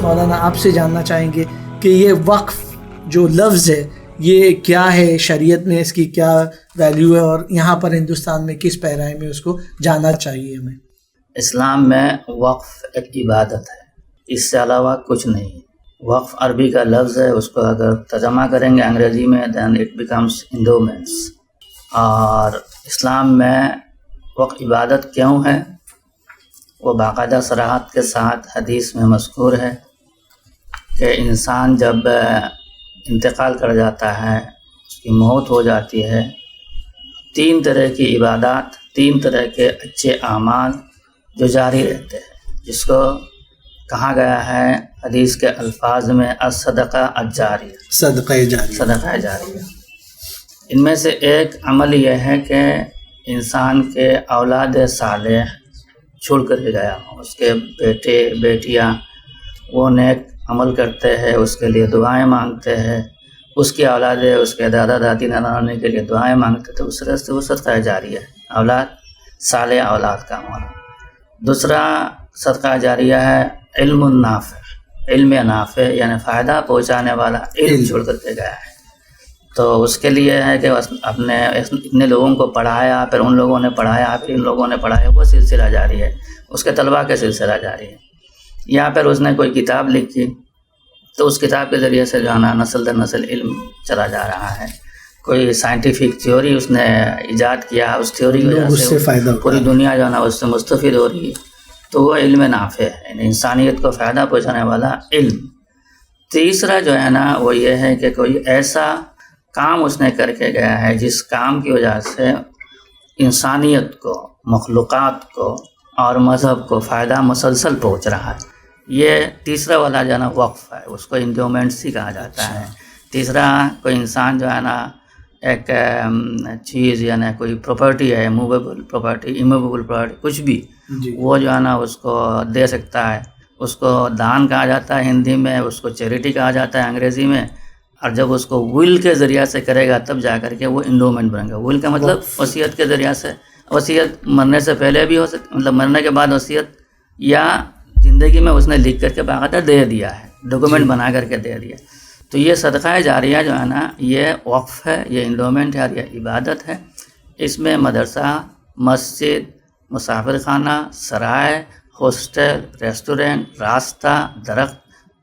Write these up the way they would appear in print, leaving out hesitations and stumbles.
مولانا آپ سے جاننا چاہیں گے کہ یہ وقف جو لفظ ہے یہ کیا ہے، شریعت میں اس کی کیا ویلیو ہے، اور یہاں پر ہندوستان میں کس پیرائی میں اس کو جانا چاہیے ہمیں؟ اسلام میں وقف ایک عبادت ہے، اس سے علاوہ کچھ نہیں۔ وقف عربی کا لفظ ہے، اس کو اگر ترجمہ کریں گے انگریزی میں دین اٹ بیکمس انڈومنٹس۔ اور اسلام میں وقف عبادت کیوں ہے؟ وہ باقاعدہ صراحت کے ساتھ حدیث میں مذکور ہے کہ انسان جب انتقال کر جاتا ہے، اس کی موت ہو جاتی ہے، 3 طرح کی عبادات، 3 طرح کے اچھے اعمال جو جاری رہتے ہیں، جس کو کہا گیا ہے حدیث کے الفاظ میں الصدقہ الجاریہ، صدقہ جاریہ۔ ان میں سے ایک عمل یہ ہے کہ انسان کے اولاد صالح چھوڑ کر کے گیا ہو، اس کے بیٹے بیٹیاں وہ نیک عمل کرتے ہیں، اس کے لیے دعائیں مانگتے ہیں، اس کی اولاد اس کے دادا دادی نانا نانی کے لیے دعائیں مانگتے تھے، اس طرح سے وہ صدقہ جاریہ ہے، اولاد صالح اولاد کا عمل۔ دوسرا صدقہ جاریہ ہے علم نافع، علم نافع یعنی فائدہ پہنچانے والا علم چھوڑ کر کے گیا ہے، تو اس کے لیے ہے کہ اپنے اتنے لوگوں کو پڑھایا، پھر ان لوگوں نے پڑھایا، پھر ان لوگوں نے پڑھایا، وہ سلسلہ جاری ہے، اس کے طلباء کے سلسلہ جاری ہے۔ یا پھر اس نے کوئی کتاب لکھی تو اس کتاب کے ذریعے سے جو ہے نا نسل در نسل علم چلا جا رہا ہے۔ کوئی سائنٹیفک تھیوری اس نے ایجاد کیا، اس تھیوری کی وجہ سے پوری دنیا جو ہے نا اس سے مستفید ہو رہی ہے، تو وہ علم نافع ہے، یعنی انسانیت کو فائدہ پہنچانے والا علم۔ تیسرا جو ہے نا وہ یہ ہے کہ کوئی ایسا کام اس نے کر کے گیا ہے جس کام کی وجہ سے انسانیت کو، مخلوقات کو اور مذہب کو فائدہ مسلسل پہنچ رہا ہے۔ یہ تیسرا والا جو ہے نا وقف ہے، اس کو انڈومنٹس ہی کہا جاتا ہے۔ تیسرا کوئی انسان جو ہے نا ایک چیز یعنی کوئی پراپرٹی ہے، موویبل پراپرٹی، ایموویبل پراپرٹی، کچھ بھی وہ جو ہے نا اس کو دے سکتا ہے، اس کو دان کہا جاتا ہے ہندی میں، اس کو چیریٹی کہا جاتا ہے انگریزی میں، اور جب اس کو ول کے ذریعہ سے کرے گا تب جا کر کے وہ انڈومنٹ بنے گا۔ ول کا مطلب وصیت کے ذریعہ سے، وصیت مرنے سے پہلے بھی ہو سکتی، مطلب مرنے کے بعد وصیت، یا زندگی میں اس نے لکھ کر کے باقاعدہ دے دیا ہے، ڈاکومنٹ بنا کر کے دے دیا۔ تو یہ صدقہ جاریہ جو ہے نا یہ وقف ہے، یہ انڈومنٹ ہے اور یہ عبادت ہے۔ اس میں مدرسہ، مسجد، مسافر خانہ، سرائے، ہاسٹل، ریسٹورینٹ، راستہ، درخت،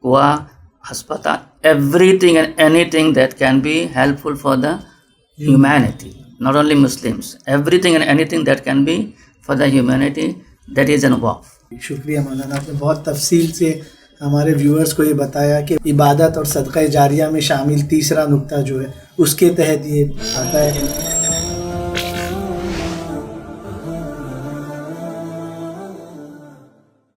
کنواں، ہسپتال، everything and anything that can be helpful for the humanity, not only Muslims, everything and anything that can be for the humanity, that is an waqf۔ شکریہ مولانا، آپ نے بہت تفصیل سے ہمارے ویورز کو یہ بتایا کہ عبادت اور صدقہ جاریہ میں شامل تیسرا نقطہ جو ہے اس کے تحت یہ آتا ہے۔